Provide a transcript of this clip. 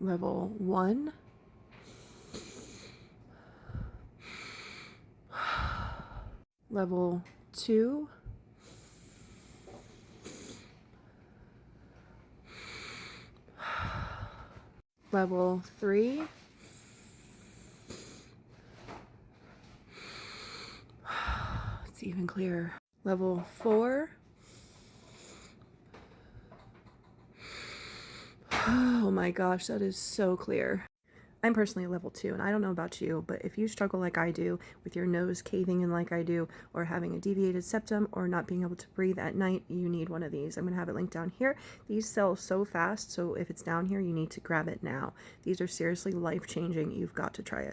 Level 1. Level 2. Level 3. It's even clearer. Level 4. Oh my gosh, that is so clear. I'm personally a level 2, and I don't know about you, but if you struggle like I do with your nose caving in like I do, or having a deviated septum, or not being able to breathe at night, you need one of these. I'm going to have it linked down here. These sell so fast, so if it's down here, you need to grab it now. These are seriously life-changing. You've got to try it.